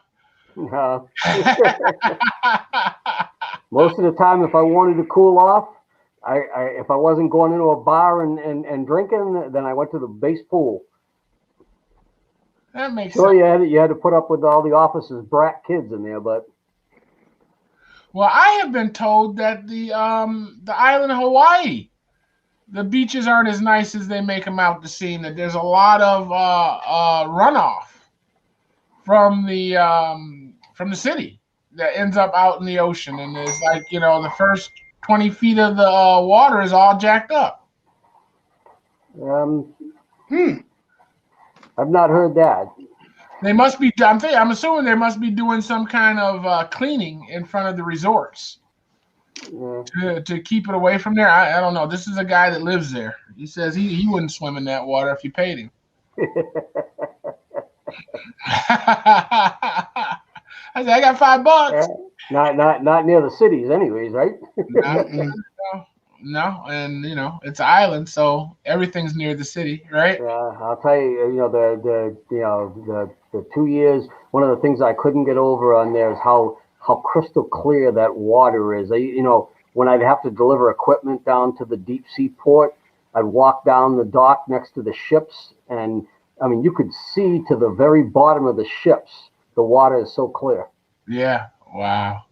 Most of the time, if I wanted to cool off, if I wasn't going into a bar and drinking, then I went to the base pool. That makes Sure, sense. you had to put up with all the officers' brat kids in there, but Well, I have been told that the island of Hawaii, the beaches aren't as nice as they make them out to seem. That there's a lot of runoff from the city that ends up out in the ocean, and it's like the first 20 feet of the water is all jacked up. I've not heard that. They must be. I'm assuming they must be doing some kind of cleaning in front of the resorts to keep it away from there. I don't know. This is a guy that lives there. He says he wouldn't swim in that water if you paid him. I said, I got $5. Not near the cities, anyways, right? No, and it's an island, so everything's near the city, right? I'll tell you, the 2 years. One of the things I couldn't get over on there is how crystal clear that water is. When I'd have to deliver equipment down to the deep sea port, I'd walk down the dock next to the ships, and I mean, you could see to the very bottom of the ships. The water is so clear. Yeah. Wow.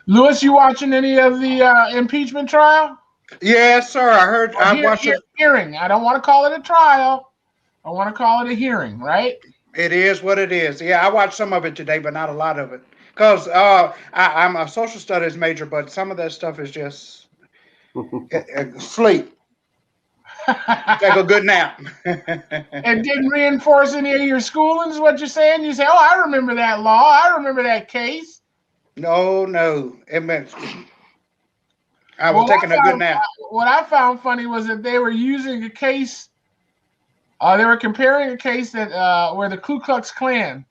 Lewis, you watching any of the impeachment trial? Yes, sir. I watched it. Hearing. I don't want to call it a trial. I want to call it a hearing, right? It is what it is. Yeah, I watched some of it today, but not a lot of it. Because I'm a social studies major, but some of that stuff is just sleep. Take a good nap. It didn't reinforce any of your schooling, is what you're saying? You say, oh, I remember that law. I remember that case. No. It meant I was taking a good nap. What I found funny was that they were using a case. They were comparing a case that where the Ku Klux Klan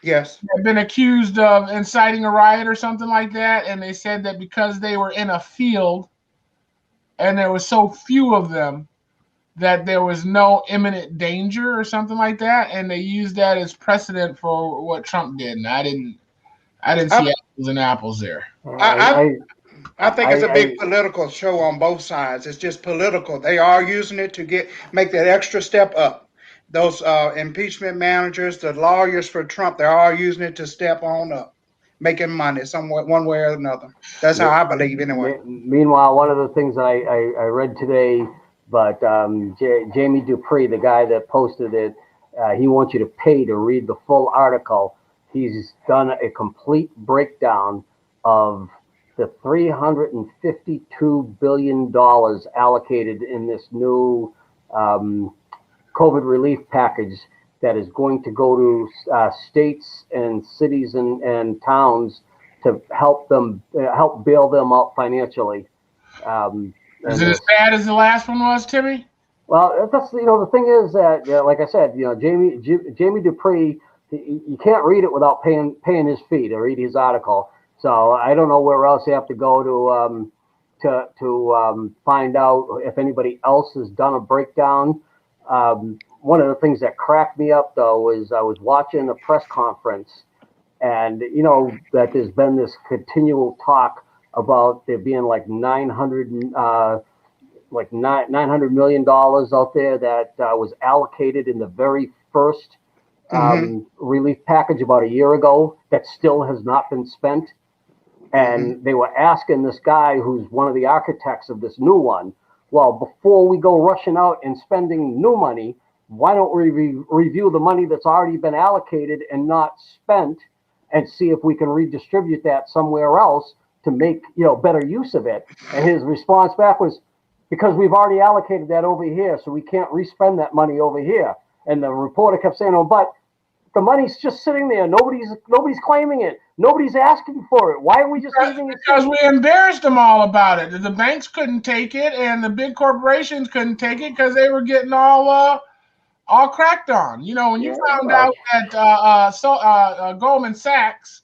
Yes. had been accused of inciting a riot or something like that, and they said that because they were in a field and there was so few of them, that there was no imminent danger or something like that, and they used that as precedent for what Trump did. And I didn't see apples and apples there. I think it's a big political show on both sides. It's just political. They are using it to make that extra step up. Those impeachment managers, the lawyers for Trump, they are using it to step on up, making money somewhat, one way or another. That's how I believe, anyway. Meanwhile, one of the things that I read today, but Jamie Dupree, the guy that posted it, he wants you to pay to read the full article. He's done a complete breakdown of the $352 billion allocated in this new COVID relief package that is going to go to states and cities and towns to help bail them out financially. Is it as bad as the last one was, Timmy? Well, that's the thing is that like I said, Jamie Dupree, you can't read it without paying his fee to read his article. So I don't know where else you have to go to find out if anybody else has done a breakdown. One of the things that cracked me up though is I was watching a press conference, and that there's been this continual talk about there being like $900 million out there that was allocated in the very first relief package about a year ago that still has not been spent. And they were asking this guy who's one of the architects of this new one, well, before we go rushing out and spending new money, why don't we review the money that's already been allocated and not spent and see if we can redistribute that somewhere else to make better use of it? And his response back was, because we've already allocated that over here, so we can't respend that money over here. And the reporter kept saying, oh, but the money's just sitting there. Nobody's claiming it. Nobody's asking for it. Why are we just leaving it? Because we embarrassed them all about it. The banks couldn't take it, and the big corporations couldn't take it because they were getting all cracked on. When you found out that Goldman Sachs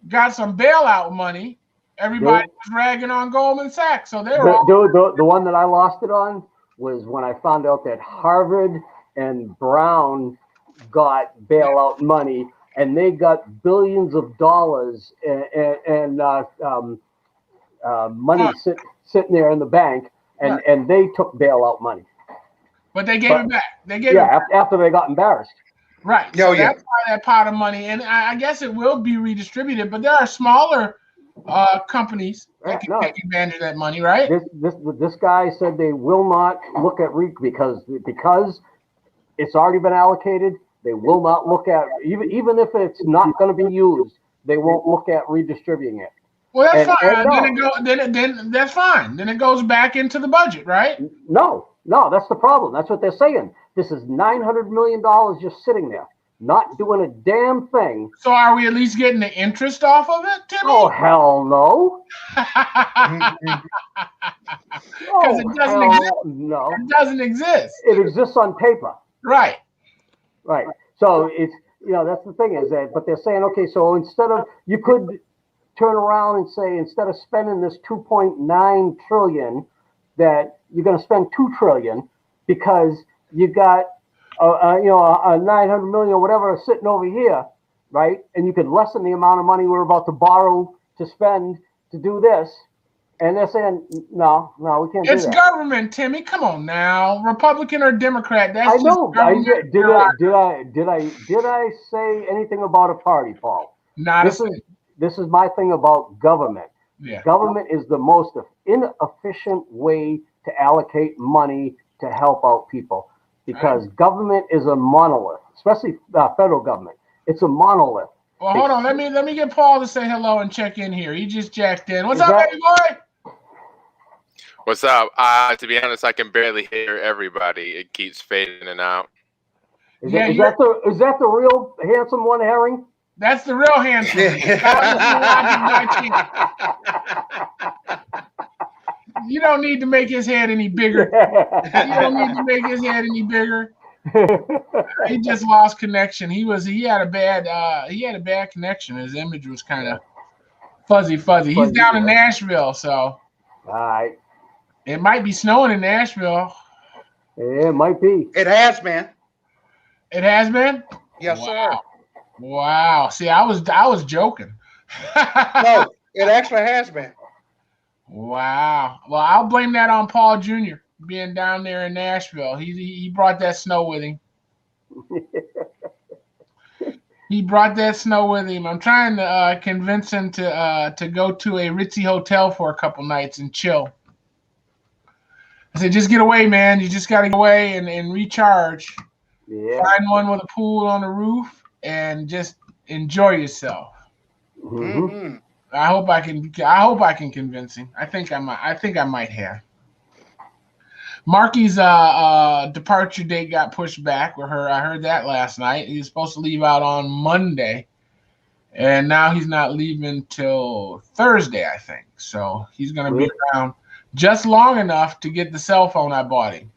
got some bailout money Everybody was ragging on Goldman Sachs, so they were all. The one that I lost it on was when I found out that Harvard and Brown got bailout money, and they got billions of dollars and money sitting there in the bank, and they took bailout money. But they gave it back. They gave it back. After they got embarrassed. Right. So that's why that pot of money, and I guess it will be redistributed, but there are smaller companies that can take advantage of that money, right? This guy said they will not look at because it's already been allocated. They will not look at even if it's not going to be used. They won't look at redistributing it. Well, that's fine. Then that's fine. Then it goes back into the budget, right? No, that's the problem. That's what they're saying. This is $900 million just sitting there, not doing a damn thing. So are we at least getting the interest off of it, Timmy? Oh, hell no. Because it doesn't exist. No. It doesn't exist. It exists on paper. Right. Right. So it's, that's the thing is that, but they're saying, okay, so you could turn around and say, instead of spending this 2.9 trillion, that you're going to spend 2 trillion because you got a 900 million or whatever sitting over here, right? And you could lessen the amount of money we're about to borrow to spend to do this. And they're saying, no, we can't do that. It's government, Timmy. Come on now, Republican or Democrat. That's I know. Did I say anything about a party, Paul? This is my thing about government. Yeah. Government is the most inefficient way to allocate money to help out people because government is a monolith, especially federal government. It's a monolith. Well, hold on. Let me get Paul to say hello and check in here. He just jacked in. What's up, baby boy? What's up? To be honest, I can barely hear everybody. It keeps fading in and out. Is that the real handsome one, Herring? That's the real handsome. You don't need to make his head any bigger. He just lost connection. He had a bad connection. His image was kind of fuzzy. He's down in Nashville, so all right. It might be snowing in Nashville. Yeah, it might be. It has been. It has been? Yes, sir. Wow. See, I was joking. No, it actually has been. Wow. Well, I'll blame that on Paul Jr. being down there in Nashville. He brought that snow with him. I'm trying to convince him to go to a ritzy hotel for a couple nights and chill. I said, just get away, man. You just got to get away and recharge. Yeah. Find one with a pool on the roof and just enjoy yourself. Mm-hmm. I hope I can convince him. I think I might have. Marky's departure date got pushed back with her. I heard that last night. He was supposed to leave out on Monday, and now he's not leaving till Thursday, I think. So he's going to be around just long enough to get the cell phone I bought him.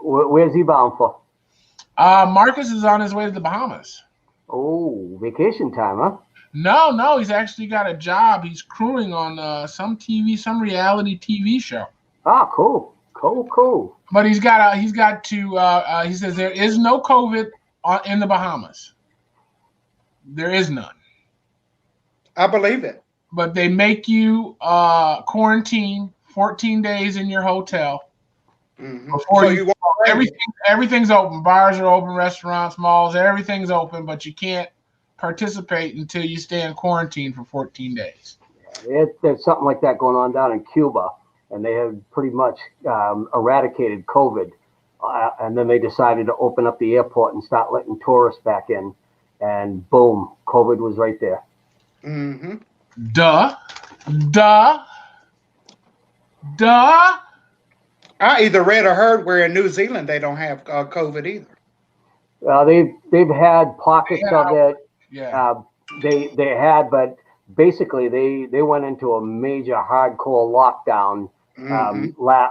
Where's he bound for? Marcus is on his way to the Bahamas. Oh, vacation time, huh? No, he's actually got a job. He's crewing on some reality TV show. Ah, cool. But he says there is no COVID in the Bahamas. There is none. I believe it. But they make you quarantine 14 days in your hotel. Mm-hmm. Before everything's open. Bars are open, restaurants, malls, everything's open, but you can't participate until you stay in quarantine for 14 days. There's something like that going on down in Cuba, and they have pretty much eradicated COVID. And then they decided to open up the airport and start letting tourists back in. And boom, COVID was right there. Mm-hmm. Duh. I either read or heard where in New Zealand they don't have COVID either. They've had pockets of it. Yeah. They had, but basically they went into a major hardcore lockdown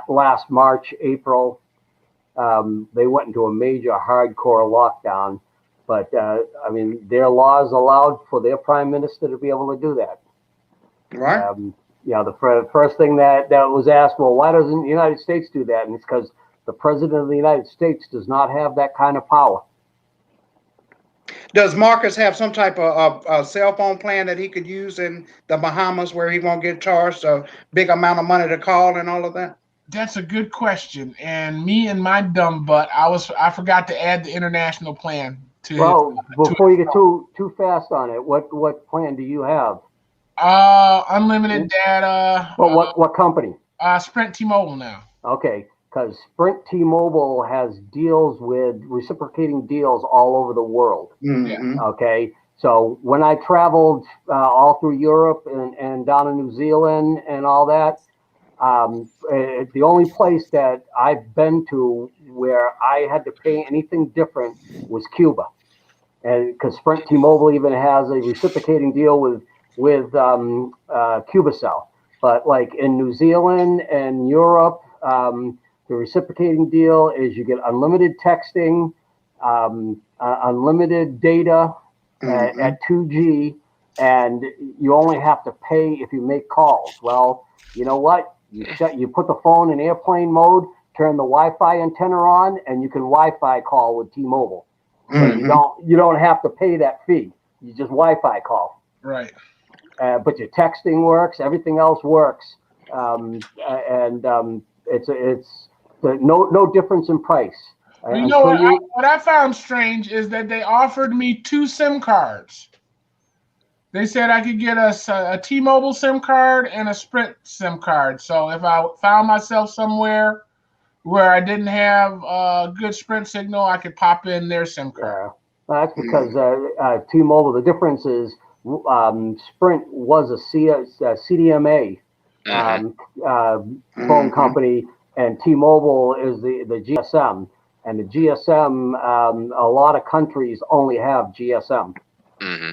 last March, April. They went into a major hardcore lockdown, but their laws allowed for their prime minister to be able to do that. Right. The first thing that was asked, well, why doesn't the United States do that? And it's because the president of the United States does not have that kind of power. Does Marcus have some type of a cell phone plan that he could use in the Bahamas where he won't get charged a big amount of money to call and all of that? That's a good question. And me and my dumb butt, I forgot to add the international plan to. Well, before you get too fast on it, what plan do you have? Unlimited data. Well, what company? Sprint T-Mobile now. Okay, because Sprint T-Mobile has deals with reciprocating deals all over the world. Mm-hmm. Okay, so when I traveled all through Europe and down in New Zealand and all that, the only place that I've been to where I had to pay anything different was Cuba, and because Sprint T-Mobile even has a reciprocating deal with CubaCell. But like in New Zealand and Europe, the reciprocating deal is you get unlimited texting, unlimited data at 2G, and you only have to pay if you make calls. Well, you know what? You put the phone in airplane mode, turn the Wi-Fi antenna on, and you can Wi-Fi call with T-Mobile. Mm-hmm. So you don't have to pay that fee. You just Wi-Fi call. Right. But your texting works. Everything else works. It's no difference in price. Well, you know what I found strange is that they offered me 2 SIM cards. They said I could get a T-Mobile SIM card and a Sprint SIM card. So if I found myself somewhere where I didn't have a good Sprint signal, I could pop in their SIM card. That's because T-Mobile, the difference is Sprint was a CDMA phone company, and T-Mobile is the GSM. And the GSM, a lot of countries only have GSM. Mm-hmm.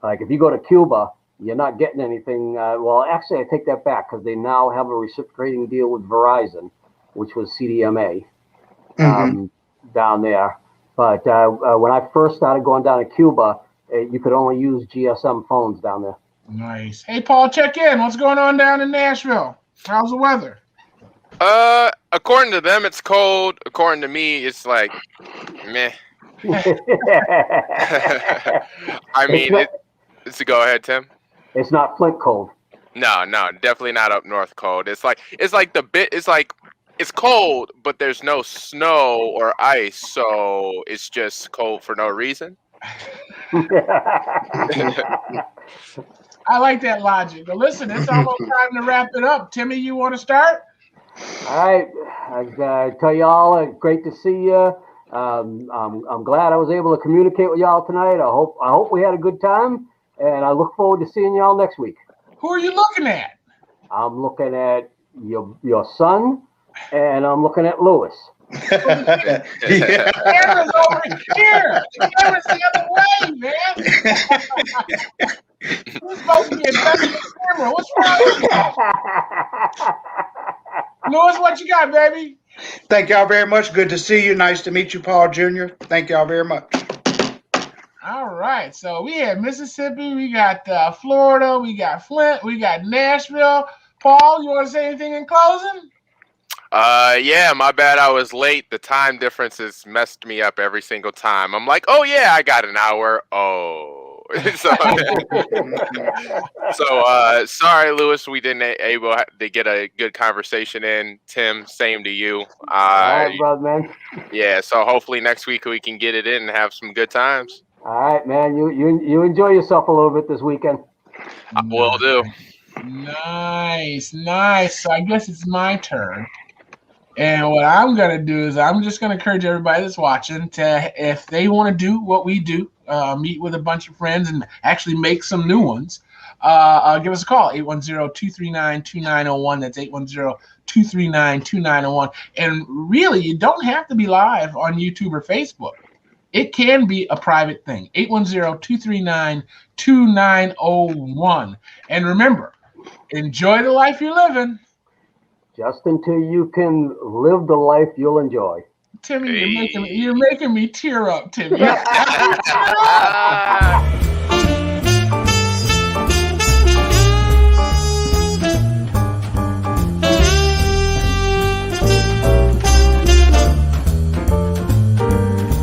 Like if you go to Cuba, you're not getting anything. Well, actually, I take that back because they now have a reciprocating deal with Verizon, which was CDMA down there. But when I first started going down to Cuba, you could only use GSM phones down there. Nice. Hey, Paul, check in. What's going on down in Nashville? How's the weather? According to them, it's cold. According to me, it's like, meh. I mean, go ahead, Tim. It's not Flint cold. No, definitely not up north cold. It's cold, but there's no snow or ice, so it's just cold for no reason. I like that logic. But listen, it's almost time to wrap it up. Timmy, you want to start? All right. I tell y'all, great to see you. I'm glad I was able to communicate with y'all tonight. I hope we had a good time, and I look forward to seeing y'all next week. Who are you looking at? I'm looking at your son, and I'm looking at Lewis. The camera's over here. The camera's the other way, man. You're supposed to be addressing the camera. What's wrong with you? Lewis, what you got, baby? Thank y'all very much. Good to see you. Nice to meet you, Paul Jr. Thank y'all very much. All right. So we had Mississippi. We got Florida. We got Flint. We got Nashville. Paul, you want to say anything in closing? Yeah, my bad. I was late. The time differences messed me up every single time. I'm like, oh yeah, I got an hour. Oh. So sorry, Lewis, we didn't able to get a good conversation in. Tim, same to you. All right, brother, man. Yeah, so hopefully next week we can get it in and have some good times. All right, man. You enjoy yourself a little bit this weekend. Will do. Nice. So I guess it's my turn. And what I'm going to do is I'm just going to encourage everybody that's watching to, if they want to do what we do, meet with a bunch of friends and actually make some new ones, give us a call, 810-239-2901. That's 810-239-2901. And really, you don't have to be live on YouTube or Facebook. It can be a private thing, 810-239-2901. And remember, enjoy the life you're living. Just until you can live the life you'll enjoy. Timmy, you're making me tear up, Timmy.